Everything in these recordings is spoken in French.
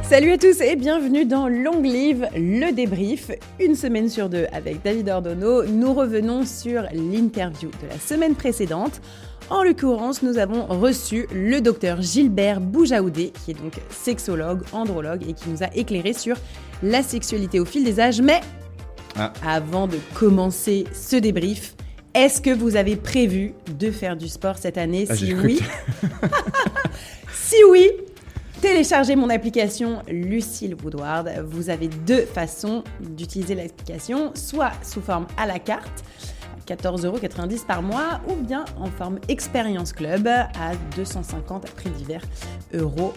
Salut à tous et bienvenue dans Long Live, le débrief. Une semaine sur deux avec David Ordono, nous revenons sur l'interview de la semaine précédente. En l'occurrence, nous avons reçu le docteur Gilbert Boujaoudé, qui est donc sexologue, andrologue et qui nous a éclairé sur la sexualité au fil des âges. Mais avant de commencer ce débrief, est-ce que vous avez prévu de faire du sport cette année? Si oui, si oui, téléchargez mon application Lucille Woodward. Vous avez deux façons d'utiliser l'application, soit sous forme à la carte, 14,90 € par mois, ou bien en forme Expérience Club à 250 à prix divers euros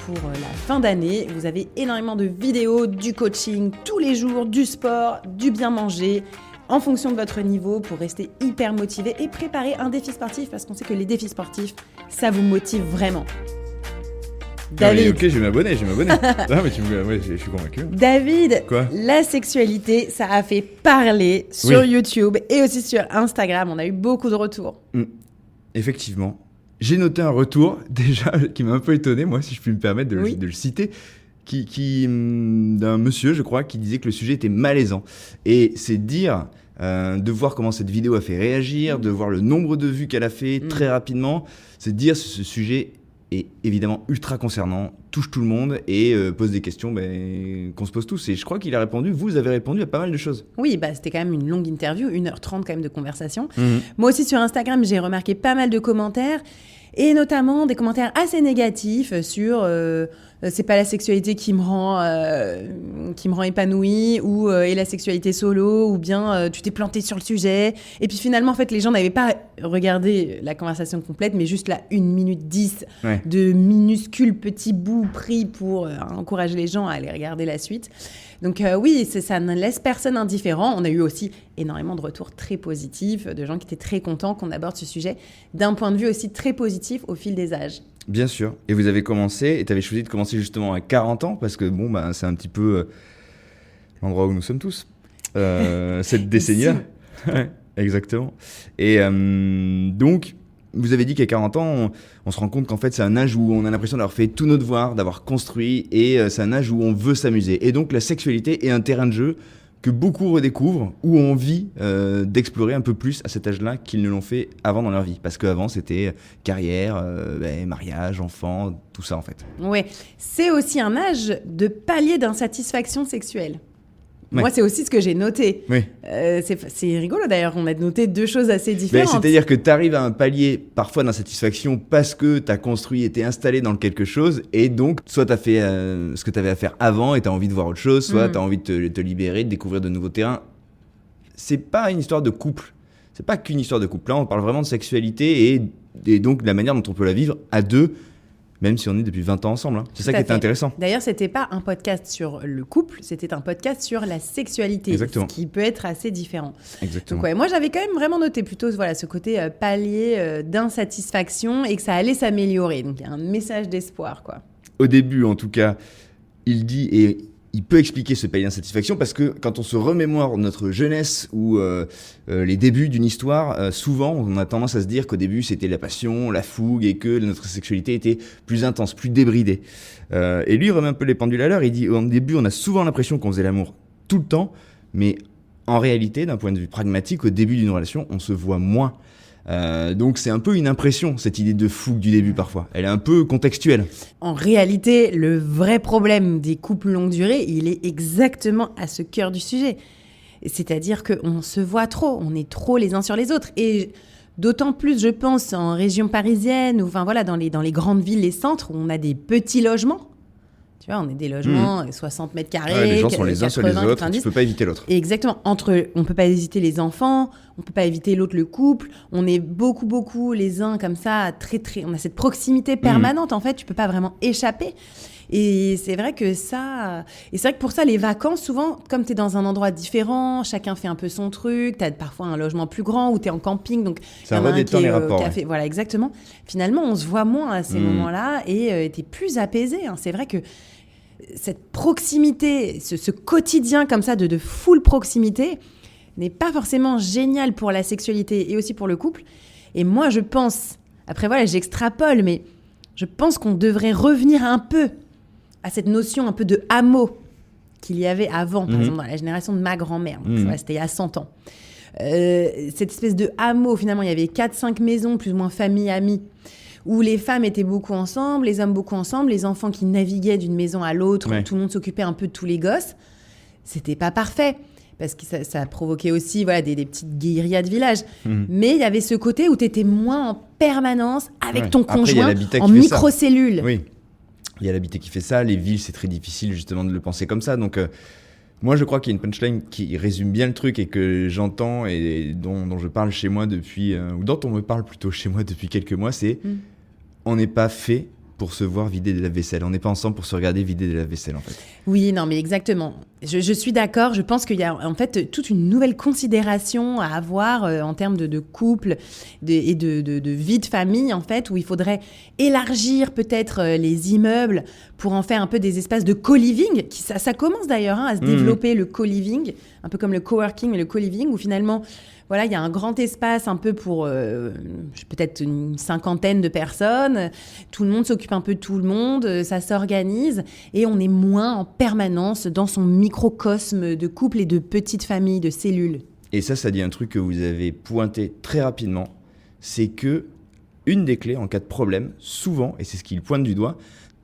pour la fin d'année. Vous avez énormément de vidéos, du coaching tous les jours, du sport, du bien manger, en fonction de votre niveau pour rester hyper motivé et préparer un défi sportif parce qu'on sait que les défis sportifs, ça vous motive vraiment. David. Ok, je vais m'abonner. Non, mais je suis convaincu. David, quoi? La sexualité, ça a fait parler sur YouTube et aussi sur Instagram. On a eu beaucoup de retours. Effectivement. J'ai noté un retour, déjà, qui m'a un peu étonné, moi, si je puis me permettre de le citer, d'un monsieur, je crois, qui disait que le sujet était malaisant. Et c'est dire, de voir comment cette vidéo a fait réagir, de voir le nombre de vues qu'elle a fait très rapidement, c'est dire ce sujet est évidemment ultra concernant, touche tout le monde et pose des questions qu'on se pose tous. Et je crois qu'il a répondu, vous avez répondu à pas mal de choses. Oui, c'était quand même une longue interview, 1h30 quand même de conversation. Moi aussi sur Instagram, j'ai remarqué pas mal de commentaires et notamment des commentaires assez négatifs sur c'est pas la sexualité qui me rend épanouie ou et la sexualité solo ou bien tu t'es planté sur le sujet. Et puis finalement en fait les gens n'avaient pas regardé la conversation complète mais juste la 1 minute 10 de minuscules petits bouts pris pour encourager les gens à aller regarder la suite. Donc oui, ça ne laisse personne indifférent. On a eu aussi énormément de retours très positifs, de gens qui étaient très contents qu'on aborde ce sujet d'un point de vue aussi très positif au fil des âges. Bien sûr. Et vous avez commencé, et tu avais choisi de commencer justement à 40 ans, parce que c'est un petit peu l'endroit où nous sommes tous, cette décennie-là. Exactement. Et donc, vous avez dit qu'à 40 ans, on se rend compte qu'en fait, c'est un âge où on a l'impression d'avoir fait tous nos devoirs, d'avoir construit, et c'est un âge où on veut s'amuser. Et donc, la sexualité est un terrain de jeu que beaucoup redécouvrent, où ont envie d'explorer un peu plus à cet âge-là qu'ils ne l'ont fait avant dans leur vie. Parce qu'avant, c'était carrière, mariage, enfant, tout ça en fait. Oui, c'est aussi un âge de palier d'insatisfaction sexuelle. Moi, c'est aussi ce que j'ai noté. Oui. C'est rigolo d'ailleurs, on a noté deux choses assez différentes. C'est-à-dire que tu arrives à un palier parfois d'insatisfaction parce que tu as construit et t'es installé dans quelque chose et donc soit tu as fait ce que tu avais à faire avant et tu as envie de voir autre chose, soit tu as envie de te libérer, de découvrir de nouveaux terrains. C'est pas une histoire de couple. C'est pas qu'une histoire de couple. Là, on parle vraiment de sexualité et donc de la manière dont on peut la vivre à deux, même si on est depuis 20 ans ensemble. C'est ça qui était intéressant. D'ailleurs, c'était pas un podcast sur le couple, c'était un podcast sur la sexualité. Exactement. Ce qui peut être assez différent. Exactement. Donc moi, j'avais quand même vraiment noté plutôt ce côté palier d'insatisfaction et que ça allait s'améliorer. Donc il y a un message d'espoir, quoi. Au début, en tout cas, il dit... et il peut expliquer ce palier d'insatisfaction parce que quand on se remémore notre jeunesse ou les débuts d'une histoire, souvent on a tendance à se dire qu'au début c'était la passion, la fougue et que notre sexualité était plus intense, plus débridée. Et lui il remet un peu les pendules à l'heure, il dit au début on a souvent l'impression qu'on faisait l'amour tout le temps, mais en réalité d'un point de vue pragmatique, au début d'une relation on se voit moins. Donc c'est un peu une impression, cette idée de fougue du début parfois. Elle est un peu contextuelle. En réalité, le vrai problème des couples longue durée, il est exactement à ce cœur du sujet. C'est-à-dire qu'on se voit trop, on est trop les uns sur les autres. Et d'autant plus, je pense, en région parisienne, ou dans les grandes villes, les centres, où on a des petits logements. Tu vois, on est des logements, 60 mètres carrés, les gens sont les uns sur les autres, 90. Tu peux pas éviter l'autre. Exactement. On peut pas éviter les enfants, on peut pas éviter l'autre, le couple. On est beaucoup les uns comme ça, on a cette proximité permanente, en fait, tu peux pas vraiment échapper. Et c'est vrai que pour ça, les vacances, souvent, comme tu es dans un endroit différent, chacun fait un peu son truc, tu as parfois un logement plus grand ou tu es en camping, donc ça redétend les rapports. Café. Ouais. Voilà, exactement. Finalement, on se voit moins à ces moments-là et tu es plus apaisé. Hein. C'est vrai que cette proximité, ce quotidien comme ça de full proximité n'est pas forcément génial pour la sexualité et aussi pour le couple. Et moi, je pense, après voilà, j'extrapole, mais je pense qu'on devrait revenir un peu à cette notion un peu de hameau qu'il y avait avant, par exemple dans la génération de ma grand-mère. Donc, ça, c'était il y a 100 ans. Cette espèce de hameau, finalement, il y avait 4-5 maisons, plus ou moins famille, amis, où les femmes étaient beaucoup ensemble, les hommes beaucoup ensemble, les enfants qui naviguaient d'une maison à l'autre, tout le monde s'occupait un peu de tous les gosses. C'était pas parfait, parce que ça provoquait aussi des petites guérillas de village. Mais il y avait ce côté où tu étais moins en permanence avec ton conjoint en microcellule. Oui, il y a l'habité qui fait ça. Les villes, c'est très difficile justement de le penser comme ça. Donc, moi, je crois qu'il y a une punchline qui résume bien le truc et que j'entends et dont je parle chez moi depuis... ou dont on me parle plutôt chez moi depuis quelques mois, c'est on n'est pas fait pour se voir vider de la vaisselle. On n'est pas ensemble pour se regarder vider de la vaisselle, en fait. Oui, non, mais exactement. Je suis d'accord. Je pense qu'il y a en fait toute une nouvelle considération à avoir en termes de couple et de vie de famille, en fait, où il faudrait élargir peut-être les immeubles pour en faire un peu des espaces de co-living. Ça commence d'ailleurs à se développer, le co-living, un peu comme le coworking, mais le co-living, où finalement... Voilà, il y a un grand espace un peu pour peut-être une 50aine de personnes. Tout le monde s'occupe un peu de tout le monde, ça s'organise et on est moins en permanence dans son microcosme de couple et de petites familles, de cellules. Et ça dit un truc que vous avez pointé très rapidement, c'est que une des clés en cas de problème, souvent, et c'est ce qu'il pointe du doigt,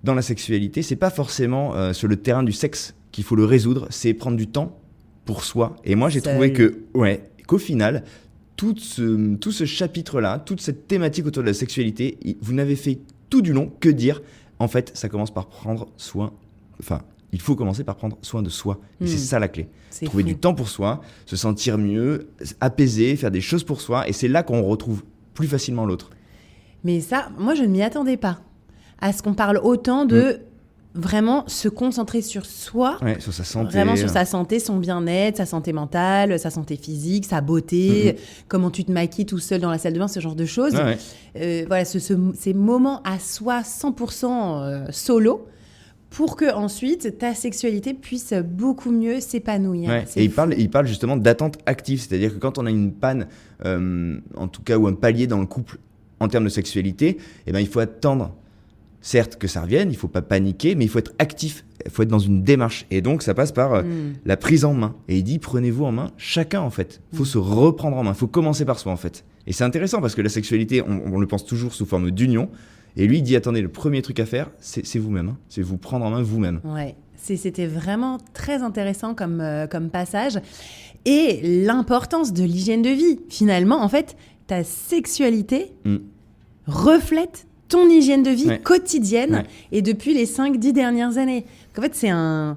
dans la sexualité, c'est pas forcément sur le terrain du sexe qu'il faut le résoudre, c'est prendre du temps pour soi. Et moi, j'ai trouvé qu'au final, tout ce chapitre-là, toute cette thématique autour de la sexualité, vous n'avez fait tout du long que dire, en fait, ça commence par prendre soin, il faut commencer par prendre soin de soi. Et c'est ça la clé. Trouver du temps pour soi, se sentir mieux, apaiser, faire des choses pour soi, et c'est là qu'on retrouve plus facilement l'autre. Mais ça, moi, je ne m'y attendais pas, à ce qu'on parle autant de... Vraiment se concentrer sur soi, sur sa santé. Vraiment sur sa santé, son bien-être, sa santé mentale, sa santé physique, sa beauté, comment tu te maquilles tout seul dans la salle de bain, ce genre de choses. Ces moments à soi 100% solo pour que ensuite ta sexualité puisse beaucoup mieux s'épanouir. Et il parle justement d'attente active, c'est-à-dire que quand on a une panne, en tout cas, ou un palier dans le couple en termes de sexualité, il faut attendre. Certes que ça revienne, il ne faut pas paniquer, mais il faut être actif, il faut être dans une démarche. Et donc, ça passe par la prise en main. Et il dit, prenez-vous en main, chacun en fait. Il faut se reprendre en main, il faut commencer par soi en fait. Et c'est intéressant parce que la sexualité, on le pense toujours sous forme d'union. Et lui, il dit, attendez, le premier truc à faire, c'est vous-même. C'est vous prendre en main vous-même. Ouais, c'était vraiment très intéressant comme passage. Et l'importance de l'hygiène de vie. Finalement, en fait, ta sexualité reflète ton hygiène de vie quotidienne et depuis les 5-10 dernières années. En fait, c'est un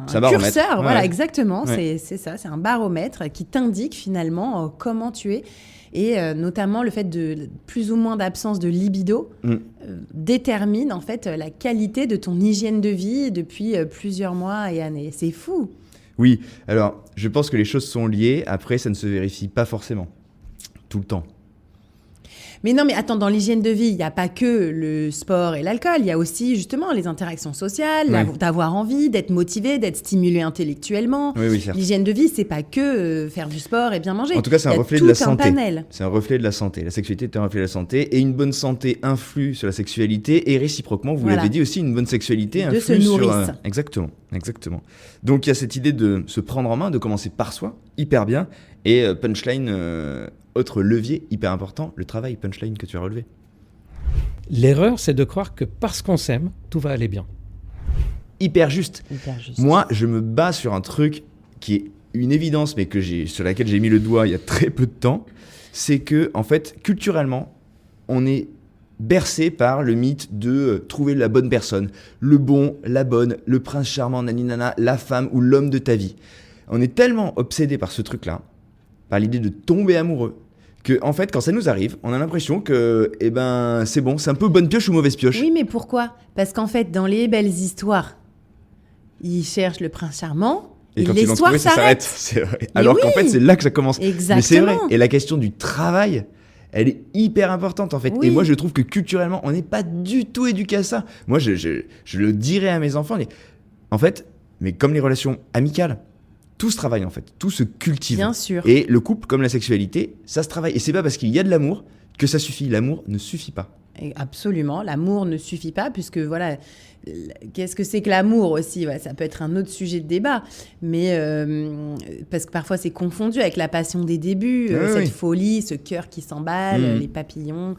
curseur. Voilà, exactement. C'est ça, c'est un baromètre qui t'indique finalement comment tu es. Et notamment le fait de plus ou moins d'absence de libido détermine en fait la qualité de ton hygiène de vie depuis plusieurs mois et années. C'est fou. Oui, alors je pense que les choses sont liées. Après, ça ne se vérifie pas forcément tout le temps. Mais non, mais attends, dans l'hygiène de vie, il n'y a pas que le sport et l'alcool. Il y a aussi justement les interactions sociales, d'avoir envie, d'être motivé, d'être stimulé intellectuellement. Oui, certes. L'hygiène de vie, c'est pas que faire du sport et bien manger. En tout cas, c'est un reflet de la santé. Panel. C'est un reflet de la santé. La sexualité est un reflet de la santé. Et une bonne santé influe sur la sexualité. Et réciproquement, vous l'avez dit aussi, une bonne sexualité influe sur... Exactement. Donc, il y a cette idée de se prendre en main, de commencer par soi, hyper bien. Et punchline... autre levier hyper important, le travail punchline que tu as relevé. L'erreur, c'est de croire que parce qu'on s'aime, tout va aller bien. Hyper juste. Moi, je me bats sur un truc qui est une évidence, mais sur laquelle j'ai mis le doigt il y a très peu de temps. C'est que, en fait, culturellement, on est bercé par le mythe de trouver la bonne personne, le bon, la bonne, le prince charmant, naninana, la femme ou l'homme de ta vie. On est tellement obsédé par ce truc-là, par l'idée de tomber amoureux, que en fait, quand ça nous arrive, on a l'impression que, c'est bon, c'est un peu bonne pioche ou mauvaise pioche. Oui, mais pourquoi ? Parce qu'en fait, dans les belles histoires, ils cherchent le prince charmant, et l'histoire s'arrête. C'est vrai. Alors qu'en fait, c'est là que ça commence. Exactement. Mais c'est vrai. Et la question du travail, elle est hyper importante en fait. Oui. Et moi, je trouve que culturellement, on n'est pas du tout éduqué à ça. Moi, je le dirais à mes enfants, en fait, mais comme les relations amicales, tout se travaille en fait, tout se cultive. Bien sûr. Et le couple, comme la sexualité, ça se travaille. Et c'est pas parce qu'il y a de l'amour que ça suffit. L'amour ne suffit pas. Et absolument, l'amour ne suffit pas, puisque voilà, qu'est-ce que c'est que l'amour aussi? Ça peut être un autre sujet de débat, mais parce que parfois c'est confondu avec la passion des débuts, cette folie, ce cœur qui s'emballe, les papillons.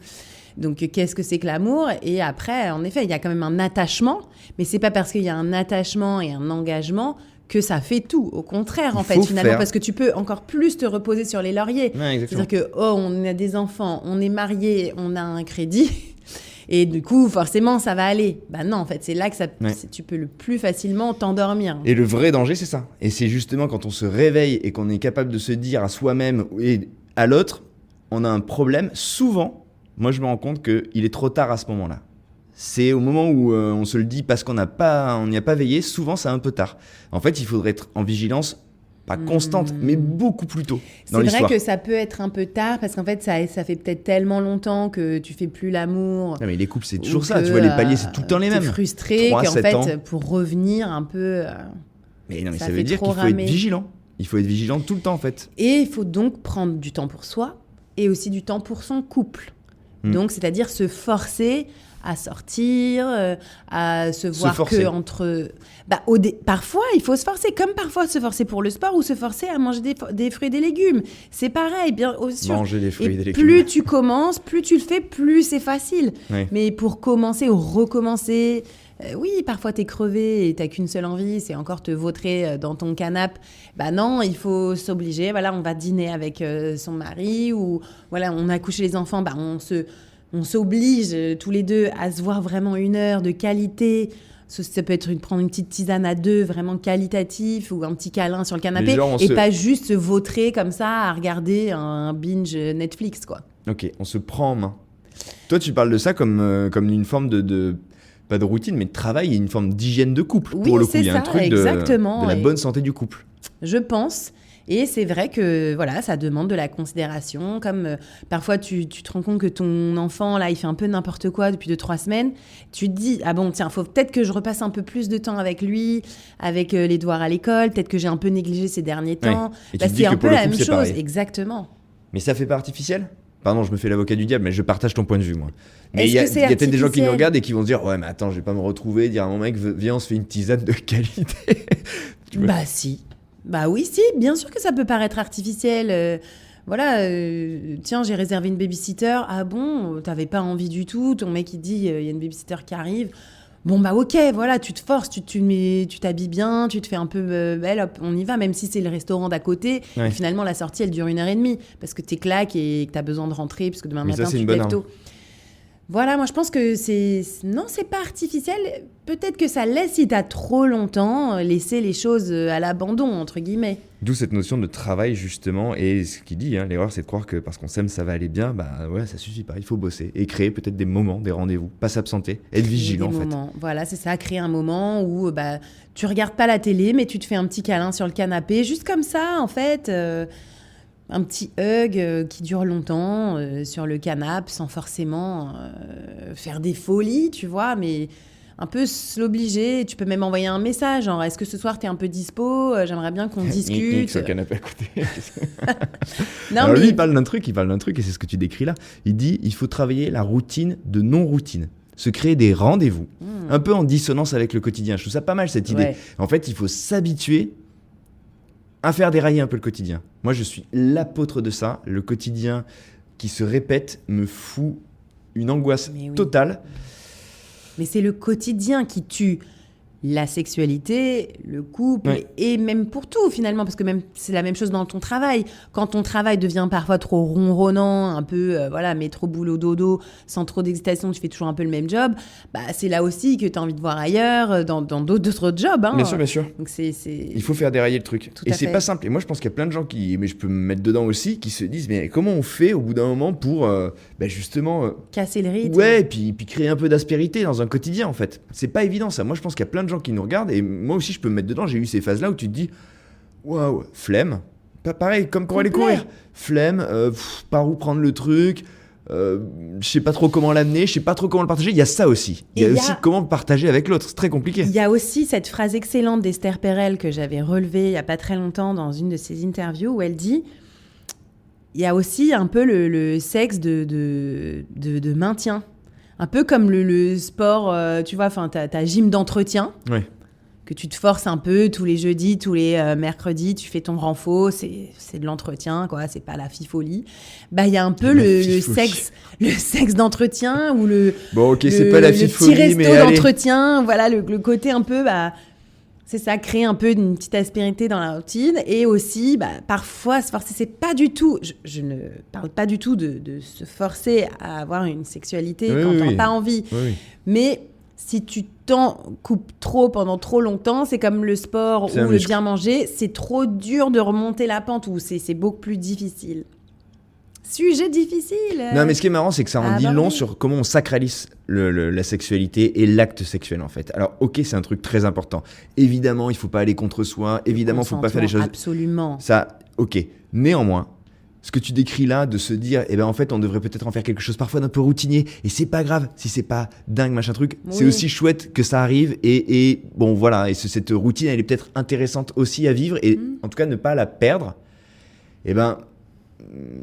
Donc, qu'est-ce que c'est que l'amour? Et après, en effet, il y a quand même un attachement, mais c'est pas parce qu'il y a un attachement et un engagement que ça fait tout. Au contraire, en fait, finalement, parce que tu peux encore plus te reposer sur les lauriers. Ouais, c'est-à-dire que, on a des enfants, on est mariés, on a un crédit, et du coup, forcément, ça va aller. Bah non, en fait, c'est là que tu peux le plus facilement t'endormir. Et le vrai danger, c'est ça. Et c'est justement quand on se réveille et qu'on est capable de se dire à soi-même et à l'autre, on a un problème. Souvent, moi, je me rends compte qu'il est trop tard à ce moment-là. C'est au moment où on se le dit parce qu'on n'y a pas veillé, souvent c'est un peu tard. En fait, il faudrait être en vigilance, pas constante, mais beaucoup plus tôt dans l'histoire. C'est vrai que ça peut être un peu tard parce qu'en fait, ça fait peut-être tellement longtemps que tu fais plus l'amour. Non, mais les couples, c'est toujours ça. Tu vois, les paliers, c'est tout le temps les mêmes. T'es frustré 3, qu'en fait, ans. Pour revenir un peu... Mais non, mais ça veut dire qu'il faut être vigilant. Il faut être vigilant tout le temps, en fait. Et il faut donc prendre du temps pour soi et aussi du temps pour son couple. Donc, c'est-à-dire se forcer à sortir, à se voir que entre... Parfois, il faut se forcer, comme parfois se forcer pour le sport ou se forcer à manger des fruits et des légumes. C'est pareil, bien sûr. Manger des fruits et des légumes. Plus tu commences, plus tu le fais, plus c'est facile. Oui. Mais pour commencer ou recommencer... oui, parfois t'es crevé et t'as qu'une seule envie, c'est encore te vautrer dans ton canapé. Bah non, il faut s'obliger. Voilà, on va dîner avec son mari ou voilà, on a couché les enfants. Bah on s'oblige tous les deux à se voir vraiment 1 heure de qualité. Ça peut être prendre une petite tisane à 2, vraiment qualitatif, ou un petit câlin sur le canapé, pas juste se vautrer comme ça à regarder un binge Netflix, quoi. Ok, on se prend en main. Toi, tu parles de ça comme une forme de pas de routine, mais de travail et une forme d'hygiène de couple. Oui, pour le coup, il y a un ça, truc de la bonne santé du couple. Je pense. Et c'est vrai que voilà, ça demande de la considération. Comme parfois, tu te rends compte que ton enfant, là, il fait un peu n'importe quoi depuis 2-3 semaines. Tu te dis, ah bon, tiens, faut peut-être que je repasse un peu plus de temps avec lui, avec les devoirs à l'école. Peut-être que j'ai un peu négligé ces derniers temps. Et tu te dis c'est que un peu la même chose. Pareil. Exactement. Mais ça fait pas artificiel ? Pardon, je me fais l'avocat du diable, mais je partage ton point de vue, moi. Mais il y a peut-être des gens qui nous regardent et qui vont se dire, ouais, mais attends, je vais pas me retrouver, dire à mon mec, viens, on se fait une tisane de qualité. Bah si. Bah oui, si, bien sûr que ça peut paraître artificiel. Tiens, j'ai réservé une babysitter. Ah bon, t'avais pas envie du tout. Ton mec, il dit, il y a une babysitter qui arrive. Bon, bah ok, voilà, tu te forces, tu t'habilles bien, tu te fais un peu belle, hop, on y va, même si c'est le restaurant d'à côté. Et finalement, la sortie, elle dure 1h30 parce que t'es claque et que t'as besoin de rentrer parce que demain matin, tu te lèves tôt. Voilà, moi je pense que non, c'est pas artificiel. Peut-être que ça laisse, si t'as trop longtemps, laisser les choses à l'abandon, entre guillemets. D'où cette notion de travail, justement. Et ce qu'il dit, l'erreur, c'est de croire que parce qu'on s'aime, ça va aller bien. Bah ouais, ça suffit pas. Il faut bosser et créer peut-être des moments, des rendez-vous. Pas s'absenter, être vigilant, en fait. Voilà, c'est ça, créer un moment où tu regardes pas la télé, mais tu te fais un petit câlin sur le canapé, juste comme ça, en fait. Un petit hug qui dure longtemps sur le canapé sans forcément faire des folies, tu vois, mais un peu l'obliger. Tu peux même envoyer un message, genre, est-ce que ce soir, t'es un peu dispo? J'aimerais bien qu'on discute. Sur le canapé à côté. Alors lui, il parle d'un truc, et c'est ce que tu décris là. Il dit, il faut travailler la routine de non-routine. Se créer des rendez-vous, un peu en dissonance avec le quotidien. Je trouve ça pas mal, cette idée. En fait, il faut s'habituer à faire dérailler un peu le quotidien. Moi, je suis l'apôtre de ça. Le quotidien qui se répète me fout une angoisse totale. Mais c'est le quotidien qui tue la sexualité, le couple, et même pour tout finalement, parce que même c'est la même chose dans ton travail. Quand ton travail devient parfois trop ronronnant, un peu métro boulot dodo, sans trop d'excitation, tu fais toujours un peu le même job, c'est là aussi que tu as envie de voir ailleurs, dans d'autres jobs. Hein. Bien sûr. Donc il faut faire dérailler le truc. Et c'est pas simple. Et moi je pense qu'il y a plein de gens mais je peux me mettre dedans aussi, qui se disent mais comment on fait au bout d'un moment pour justement casser le rythme. Ouais, et puis créer un peu d'aspérité dans un quotidien en fait. C'est pas évident ça. Moi je pense qu'il y a plein de gens qui nous regardent et moi aussi je peux me mettre dedans. J'ai eu ces phases là où tu te dis waouh, flemme, pas pareil comme pour aller courir, flemme, par où prendre le truc, je sais pas trop comment l'amener, je sais pas trop comment le partager. Il y a ça aussi, il y a aussi comment le partager avec l'autre, c'est très compliqué. Il y a aussi cette phrase excellente d'Esther Perel que j'avais relevée il y a pas très longtemps dans une de ses interviews où elle dit il y a aussi un peu le sexe de maintien. un peu comme le sport, tu vois, enfin, t'as gym d'entretien. Ouais. Que tu te forces un peu tous les jeudis, tous les mercredis, tu fais ton renfo, c'est de l'entretien, quoi, c'est pas la fifolie. Bah, il y a un peu le sexe d'entretien ou Bon, ok, c'est pas la fifolie, petit resto mais allez. d'entretien, voilà, le côté un peu, bah, c'est ça, créer un peu une petite aspérité dans la routine. Et aussi, bah, parfois, se forcer, c'est pas du tout, je ne parle pas du tout de se forcer à avoir une sexualité quand t'as pas envie. Oui. Mais si tu t'en coupes trop pendant trop longtemps, c'est comme le sport ou le bien manger, c'est trop dur de remonter la pente ou c'est beaucoup plus difficile. Sujet difficile. Non, mais ce qui est marrant, c'est que ça en dit long sur comment on sacralise la sexualité et l'acte sexuel, en fait. Alors, ok, c'est un truc très important. Évidemment, il faut pas aller contre soi. Évidemment, il faut pas faire les choses... Absolument. Ça, ok. Néanmoins, ce que tu décris là, de se dire, eh ben en fait, on devrait peut-être en faire quelque chose parfois d'un peu routinier, et c'est pas grave si c'est pas dingue, machin truc. Oui. C'est aussi chouette que ça arrive, et bon, voilà, et cette routine, elle est peut-être intéressante aussi à vivre, et en tout cas, ne pas la perdre. Eh ben,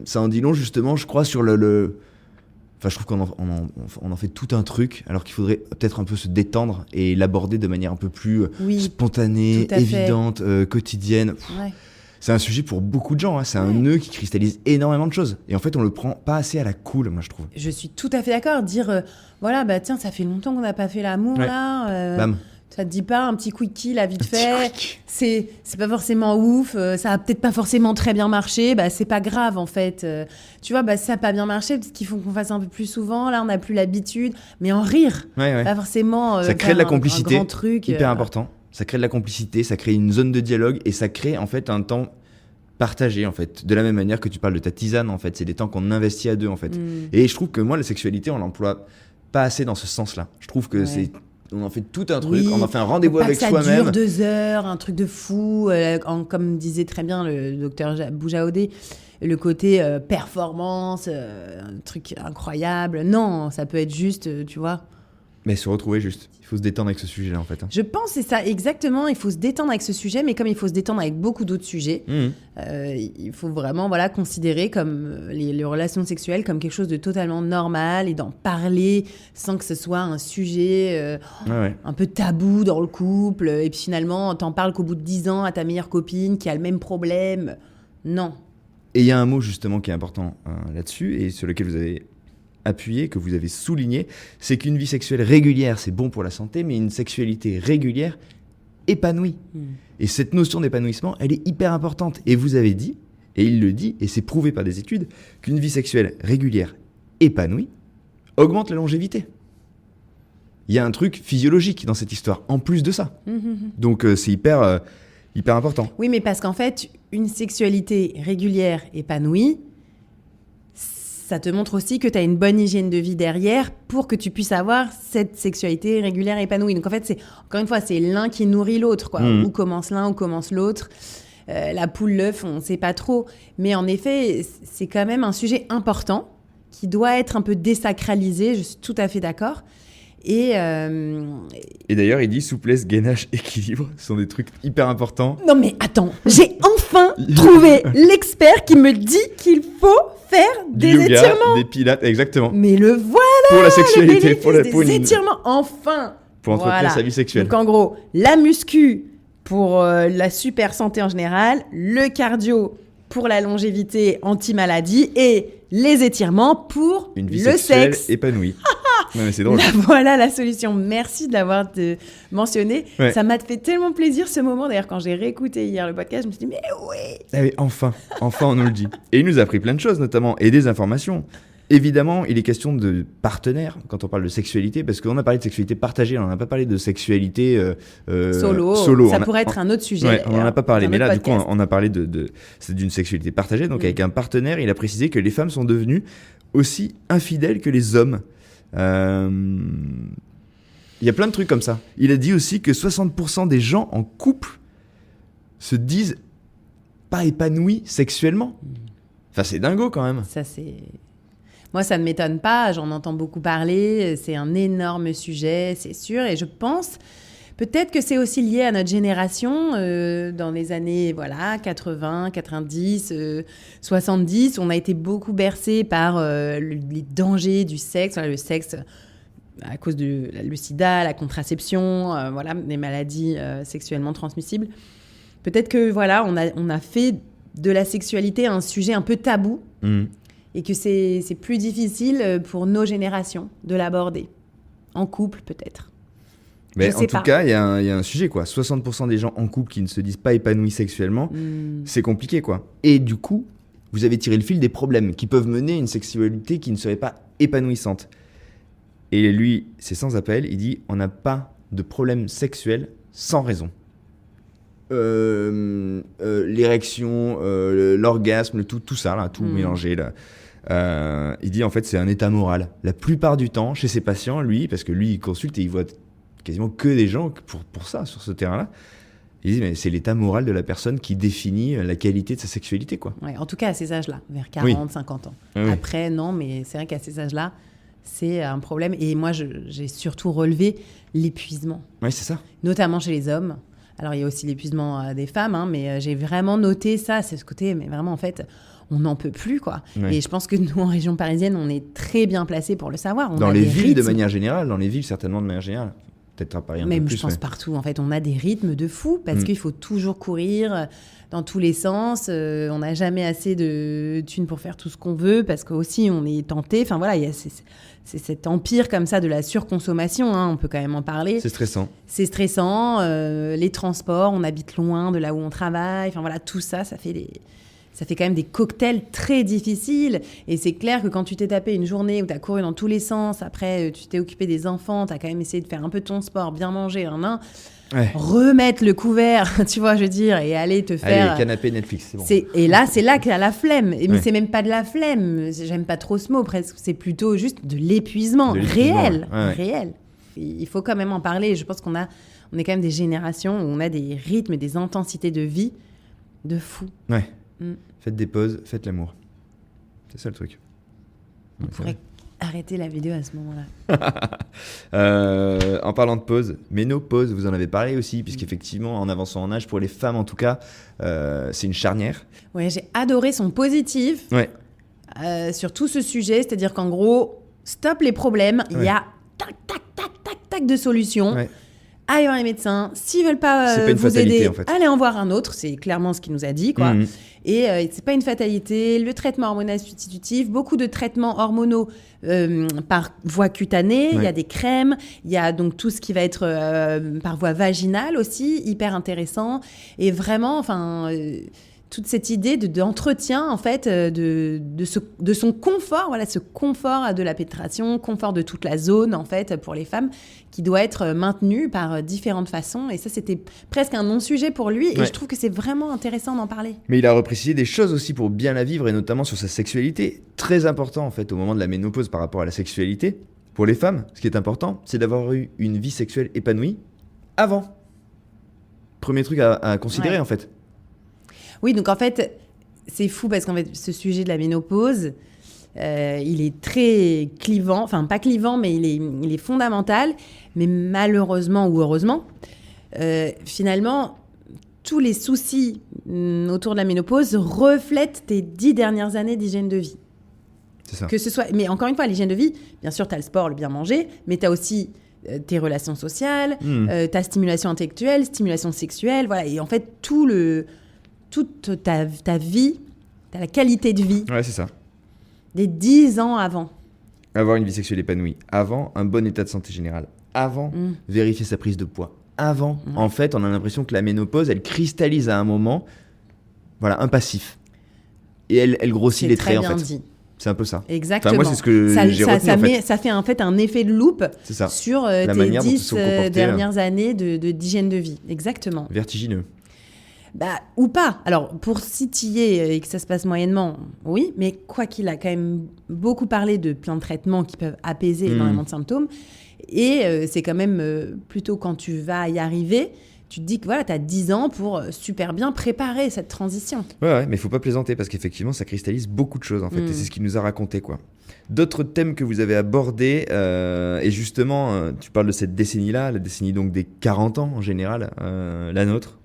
ça en dit long, justement, je crois, sur Enfin, je trouve qu'on en fait tout un truc, alors qu'il faudrait peut-être un peu se détendre et l'aborder de manière un peu plus spontanée, évidente, quotidienne. Ouais. C'est un sujet pour beaucoup de gens, hein. C'est un nœud qui cristallise énormément de choses. Et en fait, on le prend pas assez à la cool, moi, je trouve. Je suis tout à fait d'accord. Dire, voilà, bah tiens, ça fait longtemps qu'on n'a pas fait l'amour, là. Bam. Ça te dit pas un petit quickie, là, vite fait. C'est pas forcément ouf. Ça a peut-être pas forcément très bien marché. Bah, c'est pas grave, en fait. Tu vois, bah, ça a pas bien marché, parce qu'il faut qu'on fasse un peu plus souvent. Là, on n'a plus l'habitude. Mais en rire. Pas forcément. Ça crée de la complicité. Un grand truc. Hyper important. Ça crée de la complicité, ça crée une zone de dialogue et ça crée en fait un temps partagé en fait. De la même manière que tu parles de ta tisane en fait, c'est des temps qu'on investit à deux en fait. Et je trouve que moi la sexualité on l'emploie pas assez dans ce sens-là. Je trouve que on en fait tout un truc, on en fait un rendez-vous avec soi-même. Ça dure 2 heures, un truc de fou, comme disait très bien le docteur Boujaoudé, le côté performance, un truc incroyable. Non, ça peut être juste, tu vois. Mais se retrouver juste. Il faut se détendre avec ce sujet-là, en fait. Hein. Je pense que c'est ça, exactement. Il faut se détendre avec ce sujet, mais comme il faut se détendre avec beaucoup d'autres sujets, il faut vraiment considérer comme les relations sexuelles comme quelque chose de totalement normal et d'en parler sans que ce soit un sujet un peu tabou dans le couple. Et puis finalement, t'en parles qu'au bout de 10 ans à ta meilleure copine qui a le même problème. Non. Et il y a un mot, justement, qui est important là-dessus et sur lequel vous avez appuyé, que vous avez souligné, c'est qu'une vie sexuelle régulière, c'est bon pour la santé, mais une sexualité régulière épanouie. Et cette notion d'épanouissement, elle est hyper importante. Et vous avez dit, et il le dit, et c'est prouvé par des études, qu'une vie sexuelle régulière épanouie augmente la longévité. Il y a un truc physiologique dans cette histoire, en plus de ça. Donc c'est hyper important. Oui, mais parce qu'en fait, une sexualité régulière épanouie, ça te montre aussi que tu as une bonne hygiène de vie derrière pour que tu puisses avoir cette sexualité régulière épanouie. Donc en fait, encore une fois, c'est l'un qui nourrit l'autre, quoi. Où commence l'un, où commence l'autre. La poule, l'œuf, on ne sait pas trop. Mais en effet, c'est quand même un sujet important qui doit être un peu désacralisé. Je suis tout à fait d'accord. Et d'ailleurs, il dit souplesse, gainage, équilibre. Ce sont des trucs hyper importants. Non mais attends, j'ai enfin trouvé l'expert qui me dit qu'il faut faire des étirements. Des pilates, exactement. Mais le voilà. Pour la sexualité, pour des étirements, enfin. Pour entretenir sa vie sexuelle. Donc en gros, la muscu pour la super santé en général, le cardio pour la longévité anti-maladie et les étirements pour une vie le sexuelle sexe. épanouie. Non, mais c'est drôle. Voilà la solution. Merci de l'avoir mentionné. Ouais. Ça m'a fait tellement plaisir ce moment. D'ailleurs, quand j'ai réécouté hier le podcast, je me suis dit, mais oui. Ah oui, enfin, on nous le dit. Et il nous a appris plein de choses, notamment, et des informations. Évidemment, il est question de partenaires quand on parle de sexualité, parce qu'on a parlé de sexualité partagée, on n'a pas parlé de sexualité solo. Ça pourrait être un autre sujet. Ouais, on n'en a pas parlé, mais là, podcast. du coup, on a parlé c'est d'une sexualité partagée. Donc, avec un partenaire, il a précisé que les femmes sont devenues aussi infidèles que les hommes. Il y a plein de trucs comme ça. Il a dit aussi que 60% des gens en couple se disent pas épanouis sexuellement. Enfin, c'est dingo quand même. Moi, ça ne m'étonne pas, j'en entends beaucoup parler, c'est un énorme sujet, c'est sûr, et je pense peut-être que c'est aussi lié à notre génération, dans les années 80, 90, 70, on a été beaucoup bercés par les dangers du sexe, le sexe à cause de le sida, la contraception, voilà, les maladies sexuellement transmissibles. Peut-être que voilà, on a fait de la sexualité un sujet un peu tabou et que c'est plus difficile pour nos générations de l'aborder. En couple, peut-être. Mais en tout cas, il y a un sujet, quoi. 60% des gens en couple qui ne se disent pas épanouis sexuellement, c'est compliqué, quoi. Et du coup, vous avez tiré le fil des problèmes qui peuvent mener à une sexualité qui ne serait pas épanouissante. Et lui, c'est sans appel, il dit on n'a pas de problème sexuel sans raison. L'érection, l'orgasme, tout ça, là, tout mélangé, là. Il dit en fait c'est un état moral. La plupart du temps, chez ses patients, lui, parce que lui il consulte et il voit quasiment que des gens pour ça, sur ce terrain-là, il dit mais c'est l'état moral de la personne qui définit la qualité de sa sexualité, quoi. Ouais, en tout cas à ces âges-là, vers 40, 50 ans. Oui. Après, non, mais c'est vrai qu'à ces âges-là, c'est un problème. Et moi, j'ai surtout relevé l'épuisement. Oui, c'est ça. Notamment chez les hommes. Alors, il y a aussi l'épuisement des femmes, hein, mais j'ai vraiment noté ça, c'est ce côté, mais vraiment, en fait, on n'en peut plus, quoi. Oui. Et je pense que nous, en région parisienne, on est très bien placés pour le savoir. Dans les villes, de manière générale, dans les villes, certainement de manière générale. Peut-être à Paris un peu plus. Je pense partout, en fait. On a des rythmes de fou parce qu'il faut toujours courir dans tous les sens. On n'a jamais assez de thunes pour faire tout ce qu'on veut parce qu'aussi, on est tenté. Enfin, voilà, il y a c'est cet empire comme ça de la surconsommation, hein, on peut quand même en parler. C'est stressant. C'est stressant. Les transports, on habite loin de là où on travaille. Enfin, voilà, tout ça, ça fait quand même des cocktails très difficiles. Et c'est clair que quand tu t'es tapé une journée où tu as couru dans tous les sens, après tu t'es occupé des enfants, tu as quand même essayé de faire un peu de ton sport, bien manger, remettre le couvert, tu vois, je veux dire, et aller te faire... Allez, canapé Netflix, c'est bon. Et là, c'est là qu'il y a la flemme. Mais c'est même pas de la flemme, j'aime pas trop ce mot, presque. C'est plutôt juste de l'épuisement réel. Réel. Il faut quand même en parler. Je pense on est quand même des générations où on a des rythmes et des intensités de vie de fou. Ouais. Faites des pauses, faites l'amour. C'est ça le truc. On pourrait arrêter la vidéo à ce moment-là. En parlant de pause, ménopause, vous en avez parlé aussi, puisqu'effectivement, en avançant en âge, pour les femmes en tout cas, c'est une charnière. Ouais, j'ai adoré son positif sur tout ce sujet, c'est-à-dire qu'en gros, stop les problèmes, il y a tac de solutions. Ouais. Allez voir les médecins. S'ils veulent pas vous aider, en fait, allez en voir un autre. C'est clairement ce qu'il nous a dit, quoi. Et c'est pas une fatalité. Le traitement hormonal substitutif, beaucoup de traitements hormonaux par voie cutanée. Il y a des crèmes. Il y a donc tout ce qui va être par voie vaginale aussi, hyper intéressant. Et vraiment, enfin... toute cette idée d'entretien, en fait, de son confort, voilà, ce confort de la pénétration, confort de toute la zone, en fait, pour les femmes, qui doit être maintenu par différentes façons. Et ça, c'était presque un non-sujet pour lui. Et je trouve que c'est vraiment intéressant d'en parler. Mais il a reprécisé des choses aussi pour bien la vivre, et notamment sur sa sexualité. Très important, en fait, au moment de la ménopause par rapport à la sexualité. Pour les femmes, ce qui est important, c'est d'avoir eu une vie sexuelle épanouie avant. Premier truc à considérer, en fait. Oui, donc en fait, c'est fou parce qu'en fait, ce sujet de la ménopause, il est très clivant, enfin pas clivant, mais il est fondamental. Mais malheureusement ou heureusement, finalement, tous les soucis autour de la ménopause reflètent tes 10 dernières années d'hygiène de vie. C'est ça. Que ce soit, mais encore une fois, l'hygiène de vie, bien sûr, tu as le sport, le bien manger, mais tu as aussi tes relations sociales, ta stimulation intellectuelle, stimulation sexuelle, voilà. Et en fait, toute ta vie, la qualité de vie. Ouais, c'est ça. Des 10 ans avant. Avoir une vie sexuelle épanouie. Avant, un bon état de santé générale. Avant, vérifier sa prise de poids. Avant, en fait, on a l'impression que la ménopause, elle cristallise à un moment, voilà, un passif. Et elle grossit les traits, en fait. Dit. C'est un peu ça. Exactement. Enfin, moi, c'est ce que j'ai retenu, en fait. Ça fait en fait un effet de loupe sur tes 10 dernières années d'hygiène de vie. Exactement. Vertigineux. Ou pas. Alors, pour si tu y es et que ça se passe moyennement, oui, mais quoi qu'il a quand même beaucoup parlé de plein de traitements qui peuvent apaiser énormément de symptômes. Et c'est quand même plutôt quand tu vas y arriver, tu te dis que voilà, tu as 10 ans pour super bien préparer cette transition. Ouais, mais il ne faut pas plaisanter parce qu'effectivement, ça cristallise beaucoup de choses en fait. Et c'est ce qu'il nous a raconté, quoi. D'autres thèmes que vous avez abordés, et justement, tu parles de cette décennie-là, la décennie donc des 40 ans en général, la nôtre.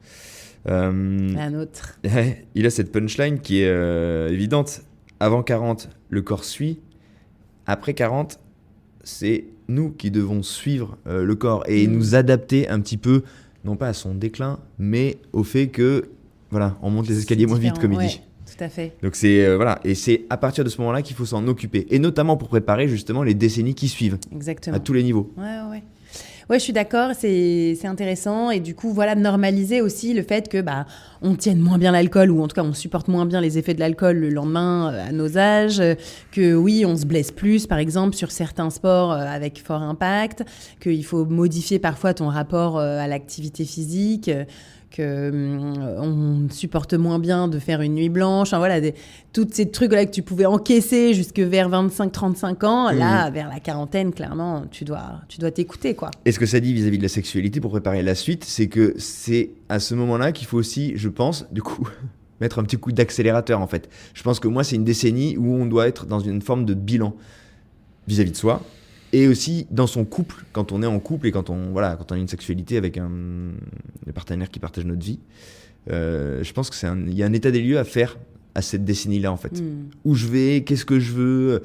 La nôtre. Il a cette punchline qui est évidente. Avant 40, le corps suit. Après 40, c'est nous qui devons suivre le corps et nous adapter un petit peu, non pas à son déclin, mais au fait que, voilà, on monte les escaliers moins vite, comme il dit. Tout à fait. Donc c'est voilà, et c'est à partir de ce moment-là qu'il faut s'en occuper, et notamment pour préparer justement les décennies qui suivent. Exactement. À tous les niveaux. Ouais, je suis d'accord, c'est intéressant, et du coup, voilà, normaliser aussi le fait que on tienne moins bien l'alcool, ou en tout cas, on supporte moins bien les effets de l'alcool le lendemain à nos âges, que oui, on se blesse plus, par exemple, sur certains sports avec fort impact, qu'il faut modifier parfois ton rapport à l'activité physique, on supporte moins bien de faire une nuit blanche, enfin, voilà, tous ces trucs-là que tu pouvais encaisser jusque vers 25-35 ans, là, vers la quarantaine, clairement, tu dois t'écouter, quoi. Et ce que ça dit vis-à-vis de la sexualité, pour préparer la suite, c'est que c'est à ce moment-là qu'il faut aussi, je pense, du coup, mettre un petit coup d'accélérateur, en fait. Je pense que moi, c'est une décennie où on doit être dans une forme de bilan vis-à-vis de soi, et aussi dans son couple, quand on est en couple et quand on a une sexualité avec un partenaire qui partage notre vie. Je pense qu'il y a un état des lieux à faire à cette décennie-là, en fait. Où je vais, qu'est-ce que je veux,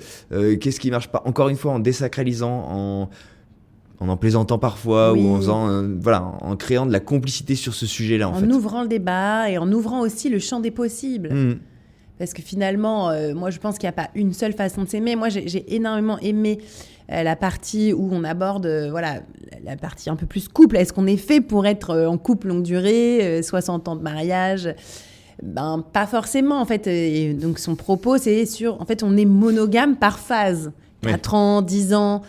qu'est-ce qui marche pas. Encore une fois, en désacralisant, en plaisantant parfois, ou en faisant, en créant de la complicité sur ce sujet-là, en fait. En ouvrant le débat et en ouvrant aussi le champ des possibles. Parce que finalement, moi, je pense qu'il n'y a pas une seule façon de s'aimer. Moi, j'ai énormément aimé la partie où on aborde la partie un peu plus couple. Est-ce qu'on est fait pour être en couple longue durée, 60 ans de mariage ? Pas forcément, en fait. Et donc, son propos, c'est sur... En fait, on est monogame par phase. 4 ans, 10 ans.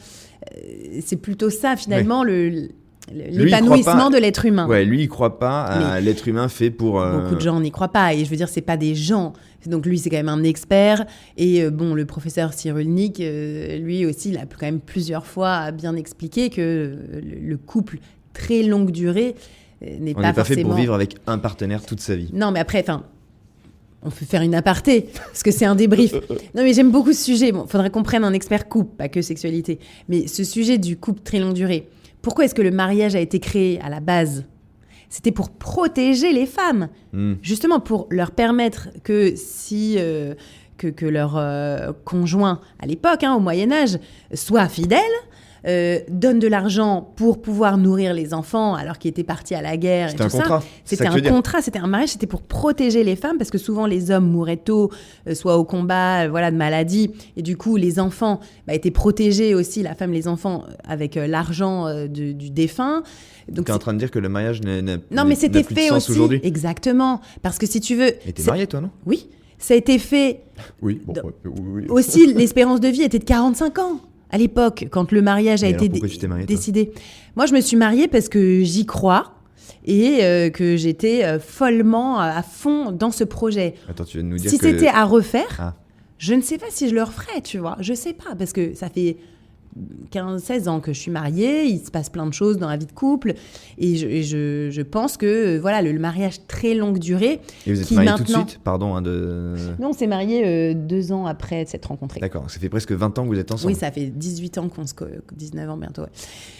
C'est plutôt ça, finalement, l'épanouissement de l'être humain. Ouais, lui, il croit pas à l'être humain fait pour... Beaucoup de gens n'y croient pas. Et je veux dire, c'est pas des gens. Donc lui, c'est quand même un expert. Et le professeur Cyrulnik, lui aussi, il a quand même plusieurs fois bien expliqué que le couple très longue durée n'est pas forcément... On n'est pas fait pour vivre avec un partenaire toute sa vie. Non, mais après, on peut faire une aparté, parce que c'est un débrief. Non, mais j'aime beaucoup ce sujet. Bon, faudrait qu'on prenne un expert couple, pas que sexualité. Mais ce sujet du couple très longue durée, pourquoi est-ce que le mariage a été créé à la base ? C'était pour protéger les femmes, justement pour leur permettre que si que leur conjoint à l'époque, au Moyen-Âge, soit fidèle, donne de l'argent pour pouvoir nourrir les enfants alors qu'ils étaient partis à la guerre. C'était un contrat. C'était un contrat, c'était un mariage, c'était pour protéger les femmes parce que souvent les hommes mouraient tôt, soit au combat, de maladies. Et du coup, les enfants étaient protégés aussi, la femme, les enfants, avec l'argent du défunt. Donc tu es en train de dire que le mariage n'a mais c'était plus fait de sens aussi. Aujourd'hui. Exactement. Parce que si tu veux... Et t'es marié, toi, non ? Oui. Ça a été fait... Oui. Oui. Aussi, l'espérance de vie était de 45 ans. À l'époque, quand le mariage a été décidé. Moi, je me suis mariée parce que j'y crois et que j'étais follement à fond dans ce projet. Attends, tu viens de nous dire si c'était à refaire, Ah. Je ne sais pas si je le referais, tu vois. Je sais pas, parce que ça fait 15-16 ans que je suis mariée, il se passe plein de choses dans la vie de couple, et je pense que le mariage très longue durée... Et vous êtes mariés tout de suite ? Pardon. Non, on s'est mariés 2 ans après s'être rencontrés. D'accord, ça fait presque 20 ans que vous êtes ensemble. Oui, ça fait 18 ans 19 ans bientôt. Ouais.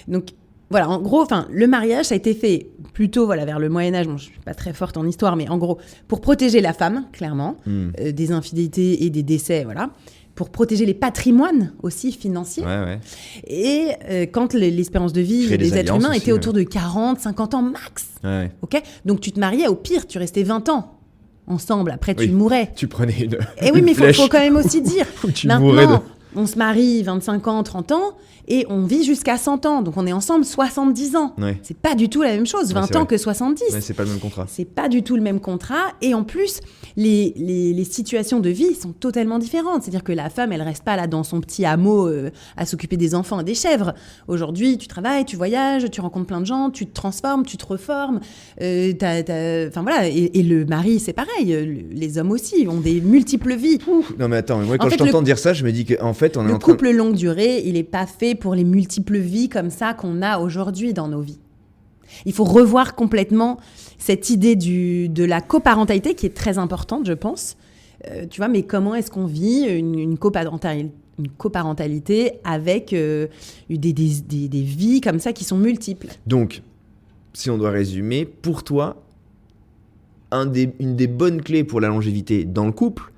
Donc, voilà, en gros, le mariage, ça a été fait plutôt vers le Moyen-Âge. Bon, je ne suis pas très forte en histoire, mais en gros, pour protéger la femme, clairement, des infidélités et des décès, voilà. Pour protéger les patrimoines aussi financiers. Ouais. Et quand l'espérance de vie des êtres humains était autour de 40, 50 ans max. Ouais. Okay, donc tu te mariais, au pire, tu restais 20 ans ensemble. Après, tu mourais. Tu prenais une Et oui, mais il faut quand même aussi dire. Maintenant, on se marie 25 ans, 30 ans, et on vit jusqu'à 100 ans. Donc on est ensemble 70 ans. Ouais. C'est pas du tout la même chose, 20 ans que 70. Ouais, c'est pas le même contrat. C'est pas du tout le même contrat. Et en plus, les situations de vie sont totalement différentes. C'est-à-dire que la femme, elle reste pas là dans son petit hameau à s'occuper des enfants et des chèvres. Aujourd'hui, tu travailles, tu voyages, tu rencontres plein de gens, tu te transformes, tu te reformes. Enfin voilà. Et le mari, c'est pareil. Les hommes aussi ont des multiples vies. Non mais attends, moi quand je t'entends dire ça, je me dis qu'en fait, on est en train... Le couple longue durée, il est pas fait pour les multiples vies comme ça qu'on a aujourd'hui dans nos vies. Il faut revoir complètement cette idée de la coparentalité qui est très importante, je pense. Tu vois, mais comment est-ce qu'on vit une coparentalité avec des vies comme ça qui sont multiples. Donc, si on doit résumer, pour toi, une des bonnes clés pour la longévité dans le couple,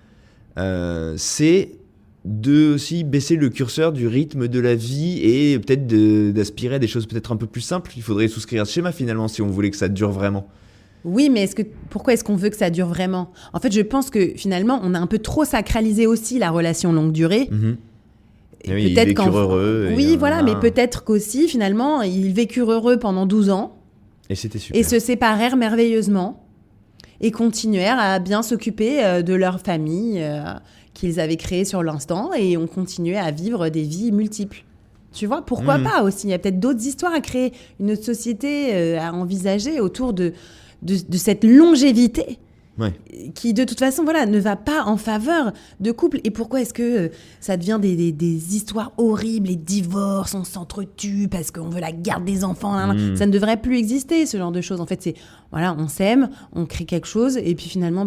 c'est de aussi baisser le curseur du rythme de la vie et peut-être d'aspirer à des choses peut-être un peu plus simples. Il faudrait souscrire à ce schéma finalement si on voulait que ça dure vraiment. Oui, mais pourquoi est-ce qu'on veut que ça dure vraiment ? En fait, je pense que finalement, on a un peu trop sacralisé aussi la relation longue durée. Et oui, ils vécurent heureux. Oui, voilà, mais peut-être qu'aussi, finalement, ils vécurent heureux pendant 12 ans. Et c'était super. Et se séparèrent merveilleusement. Et continuèrent à bien s'occuper de leur famille qu'ils avaient créée sur l'instant. Et ont continué à vivre des vies multiples. Tu vois, pourquoi pas aussi ? Il y a peut-être d'autres histoires à créer. Une autre société à envisager autour de cette longévité. Ouais. Qui de toute façon ne va pas en faveur de couple. Et pourquoi est-ce que ça devient des histoires horribles, les divorces, on s'entretue parce qu'on veut la garde des enfants, ça ne devrait plus exister, ce genre de choses. En fait, c'est on s'aime, on crée quelque chose et puis finalement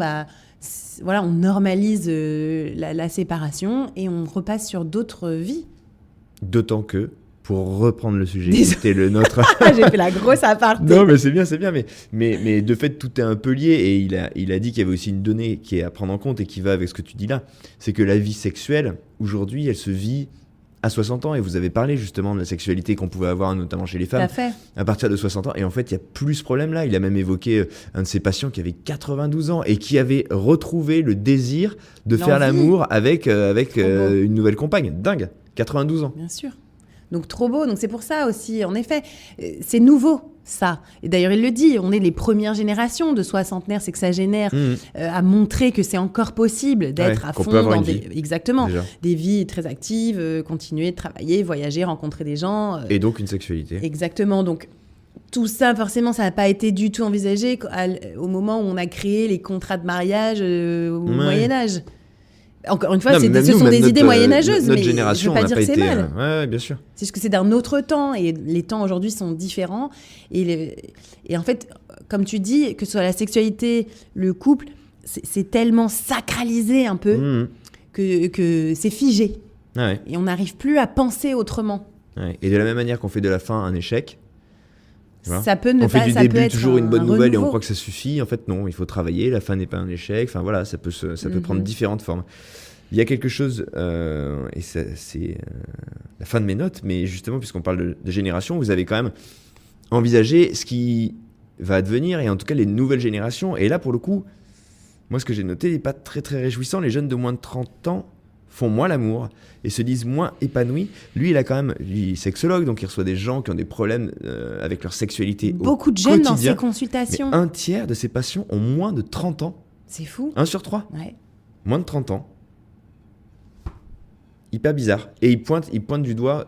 on normalise la séparation et on repasse sur d'autres vies. D'autant que, pour reprendre le sujet, c'était le nôtre. J'ai fait la grosse aparté. Non, mais c'est bien. Mais de fait, tout est un peu lié. Et il a dit qu'il y avait aussi une donnée qui est à prendre en compte et qui va avec ce que tu dis là. C'est que la vie sexuelle, aujourd'hui, elle se vit à 60 ans. Et vous avez parlé justement de la sexualité qu'on pouvait avoir, notamment chez les femmes, à partir de 60 ans. Et en fait, il n'y a plus ce problème-là. Il a même évoqué un de ses patients qui avait 92 ans et qui avait retrouvé le désir de faire l'amour avec une nouvelle compagne. Dingue, 92 ans. Bien sûr. Donc trop beau, donc c'est pour ça aussi, en effet, c'est nouveau ça. Et d'ailleurs il le dit, on est les premières générations de soixantenaires, sexagénaires à montrer que c'est encore possible d'être à fond dans des vies très actives, continuer de travailler, voyager, rencontrer des gens. Et donc une sexualité. Exactement, donc tout ça forcément ça n'a pas été du tout envisagé au moment où on a créé les contrats de mariage au Moyen-Âge. Encore une fois, ce sont des idées moyenâgeuses, mais génération, je ne veux pas dire que c'est mal. Ouais, bien sûr. C'est juste que c'est d'un autre temps, et les temps aujourd'hui sont différents. Et en fait, comme tu dis, que ce soit la sexualité, le couple, c'est tellement sacralisé un peu que c'est figé. Ouais. Et on n'arrive plus à penser autrement. Ouais. Et de la même manière qu'on fait de la fin un échec, ça peut ne on fait pas, du ça début peut être toujours une bonne nouvelle renouveau. et on croit que ça suffit. En fait, non, il faut travailler. La fin n'est pas un échec. Enfin voilà, ça peut prendre différentes formes. Il y a quelque chose, et c'est la fin de mes notes, mais justement, puisqu'on parle de génération, vous avez quand même envisagé ce qui va advenir et en tout cas les nouvelles générations. Et là, pour le coup, moi, ce que j'ai noté n'est pas très très réjouissant. Les jeunes de moins de 30 ans font moins l'amour et se disent moins épanouis. Lui, il est sexologue, donc il reçoit des gens qui ont des problèmes avec leur sexualité Beaucoup de jeunes dans ses consultations. Mais un tiers de ses patients ont moins de 30 ans. C'est fou. 1 sur 3. Ouais. Moins de 30 ans. Hyper bizarre. Et il pointe du doigt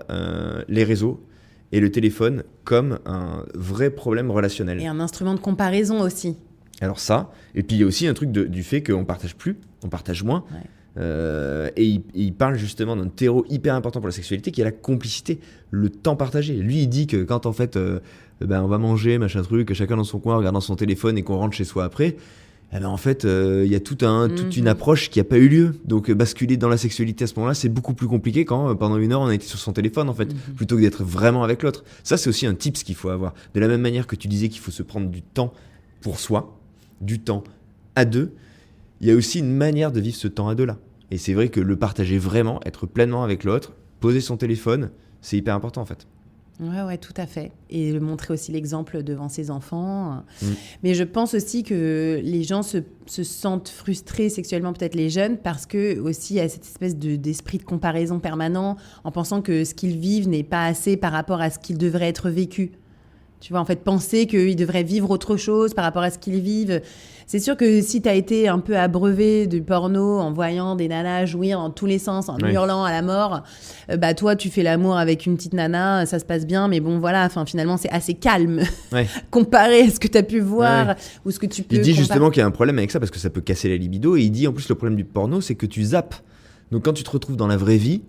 les réseaux et le téléphone comme un vrai problème relationnel. Et un instrument de comparaison aussi. Alors ça, et puis il y a aussi un truc du fait qu'on partage plus, on partage moins. Ouais. Et il parle justement d'un terreau hyper important pour la sexualité qui est la complicité, le temps partagé. Lui, il dit que quand en fait on va manger, machin truc, chacun dans son coin, regardant son téléphone et qu'on rentre chez soi après, en fait, il y a toute une approche qui n'a pas eu lieu. Donc, basculer dans la sexualité à ce moment-là, c'est beaucoup plus compliqué quand, pendant 1 heure, on a été sur son téléphone, en fait, plutôt que d'être vraiment avec l'autre. Ça, c'est aussi un tips qu'il faut avoir. De la même manière que tu disais qu'il faut se prendre du temps pour soi, du temps à deux, il y a aussi une manière de vivre ce temps à deux-là. Et c'est vrai que le partager vraiment, être pleinement avec l'autre, poser son téléphone, c'est hyper important, en fait. Ouais, tout à fait. Et montrer aussi l'exemple devant ses enfants. Mais je pense aussi que les gens se sentent frustrés sexuellement, peut-être les jeunes, parce que aussi il y a cette espèce d'esprit de comparaison permanent, en pensant que ce qu'ils vivent n'est pas assez par rapport à ce qu'il devrait être vécu. Tu vois, en fait, penser qu'ils devraient vivre autre chose par rapport à ce qu'ils vivent. C'est sûr que si tu as été un peu abreuvé du porno en voyant des nanas jouir dans tous les sens, en hurlant à la mort, toi, tu fais l'amour avec une petite nana, ça se passe bien, mais bon, voilà, finalement, c'est assez calme comparé à ce que tu as pu voir ou ce que tu peux... Il dit justement qu'il y a un problème avec ça parce que ça peut casser la libido et il dit en plus le problème du porno, c'est que tu zappes. Donc quand tu te retrouves dans la vraie vie,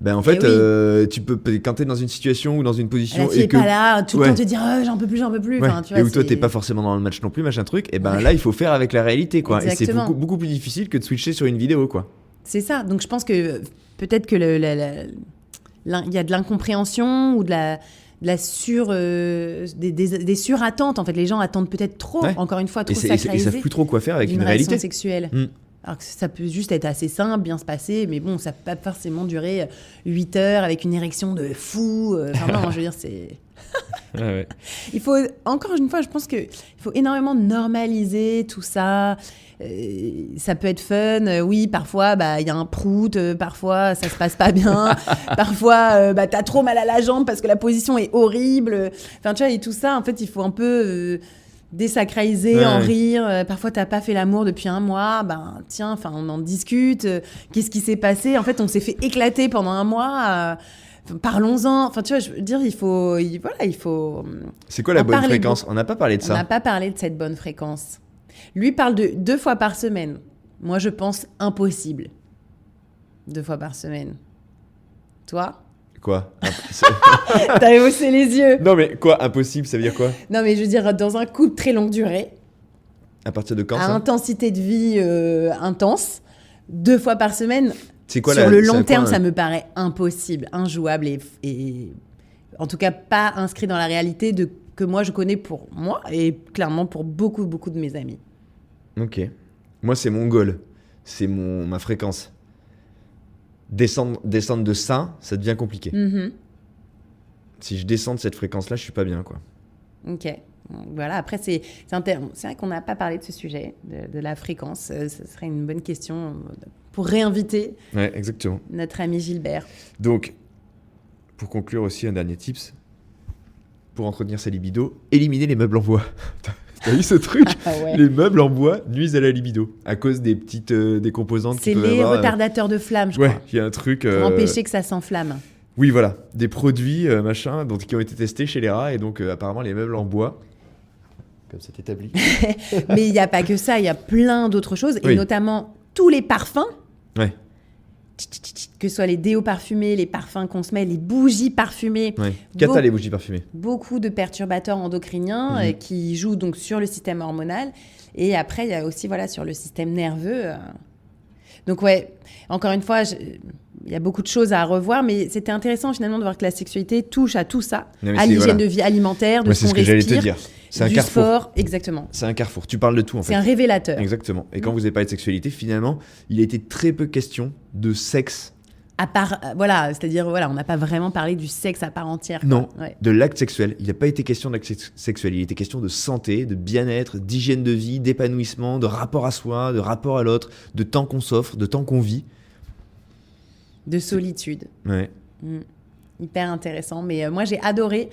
en fait, tu peux, quand t'es dans une situation ou dans une position et que... pas là, tout le temps te dire j'en peux plus. Ouais. Enfin, tu vois, et où toi, t'es pas forcément dans le match non plus, machin truc, et là, il faut faire avec la réalité, quoi. Exactement. Et c'est beaucoup plus difficile que de switcher sur une vidéo, quoi. C'est ça. Donc, je pense que peut-être que il y a de l'incompréhension ou des surattentes. En fait, les gens attendent peut-être trop, encore une fois, trop sacralisé. Et savent plus trop quoi faire avec une réalité sexuelle. Alors que ça peut juste être assez simple, bien se passer, mais bon, ça peut pas forcément durer 8 heures avec une érection de fou. Enfin non, je veux dire, c'est... Ouais. Il faut, encore une fois, je pense qu'il faut énormément normaliser tout ça. Ça peut être fun. Oui, parfois, y a un prout. Parfois, ça se passe pas bien. Parfois, t'as trop mal à la jambe parce que la position est horrible. Enfin, tu vois, et tout ça, en fait, il faut un peu désacraliser, en rire. Parfois, t'as pas fait l'amour depuis un mois. Tiens, enfin, on en discute. Qu'est-ce qui s'est passé ? En fait, on s'est fait éclater pendant un mois. Parlons-en. Enfin, tu vois, je veux dire, il faut. C'est quoi la bonne fréquence ? On n'a pas parlé de ça. On n'a pas parlé de cette bonne fréquence. Lui parle de 2 fois par semaine. Moi, je pense impossible. 2 fois par semaine. Toi ? Quoi ? T'as haussé les yeux. Non, mais quoi ? Impossible, ça veut dire quoi ? Non, mais je veux dire, dans un couple très longue durée, À partir de quand à ça ? intensité de vie intense, 2 fois par semaine, C'est quoi sur le long c'est terme, quoi, ça me paraît impossible, injouable et en tout cas pas inscrit dans la réalité que moi je connais pour moi et clairement pour beaucoup de mes amis. Ok. Moi, c'est mon goal. C'est ma fréquence. Descendre de ça devient compliqué. Mm-hmm. Si je descends de cette fréquence-là, je suis pas bien, quoi. Ok. Voilà, après, c'est vrai qu'on n'a pas parlé de ce sujet, de la fréquence. Ce serait une bonne question pour réinviter Ouais, exactement. notre ami Gilbert. Donc, pour conclure aussi, un dernier tips. Pour entretenir sa libido, éliminer les meubles en bois. T'as vu ce truc ? Ouais. Les meubles en bois nuisent à la libido à cause des petites des composantes C'est qui peuvent les avoir. retardateurs de flamme, je Ouais, crois, il y a un truc. pour empêcher que ça s'enflamme. Oui, voilà, des produits machin, qui ont été testés chez les rats et donc apparemment les meubles en bois, comme c'est établi. Mais il n'y a pas que ça, il y a plein d'autres choses, et Oui. notamment tous les parfums. Ouais. Que ce soit les déos parfumés, les parfums qu'on se met, les bougies parfumées. Ouais. Cata les bougies parfumées. Beaucoup de perturbateurs endocriniens qui jouent donc sur le système hormonal. Et après, il y a aussi sur le système nerveux. Donc ouais, encore une fois, il y a beaucoup de choses à revoir, mais c'était intéressant finalement de voir que la sexualité touche à tout ça, Non, mais à c'est- l'hygiène voilà. de vie alimentaire, de Ouais, ce c'est qu'on ce que j'allais te respire, dire. C'est un du carrefour. sport, exactement. C'est un carrefour. Tu parles de tout en fait. C'est un révélateur. Exactement. Et quand vous avez parlé de sexualité, finalement, il a été très peu question de sexe. À part, c'est-à-dire, on n'a pas vraiment parlé du sexe à part entière. quoi. Non, Ouais. de l'acte sexuel. Il n'a pas été question d'acte sexuel. Il était question de santé, de bien-être, d'hygiène de vie, d'épanouissement, de rapport à soi, de rapport à l'autre, de temps qu'on s'offre, de temps qu'on vit. De solitude. Ouais. Hyper intéressant. Mais moi, j'ai adoré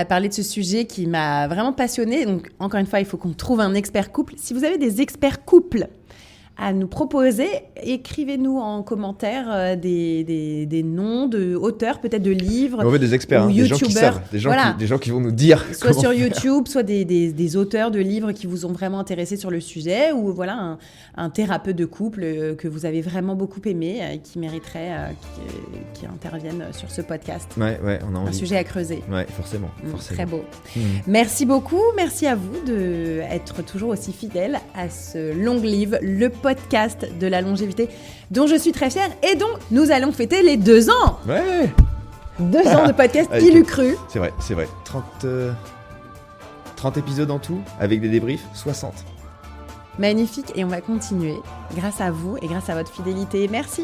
parler de ce sujet qui m'a vraiment passionnée. Donc, encore une fois, il faut qu'on trouve un expert couple. Si vous avez des experts couples à nous proposer, écrivez-nous en commentaire des noms de auteurs, peut-être de livres. On veut des experts, ou des gens qui youtubeurs. savent, des gens, Voilà. des gens qui vont nous dire. Soit comment sur faire. YouTube, soit des auteurs de livres qui vous ont vraiment intéressé sur le sujet, ou un thérapeute de couple que vous avez vraiment beaucoup aimé et qui mériterait qui intervienne sur ce podcast. Ouais, on a envie. Un sujet à creuser. Ouais, forcément. Très beau. Mmh. Merci beaucoup. Merci à vous d'être toujours aussi fidèles à ce Long Live, le podcast de la longévité dont je suis très fière et dont nous allons fêter les 2 ans. Ouais, 2 ans de podcast, Avec- qui l'eût cru. c'est vrai. 30 épisodes en tout, avec des débriefs, 60. Magnifique, et on va continuer grâce à vous et grâce à votre fidélité. Merci.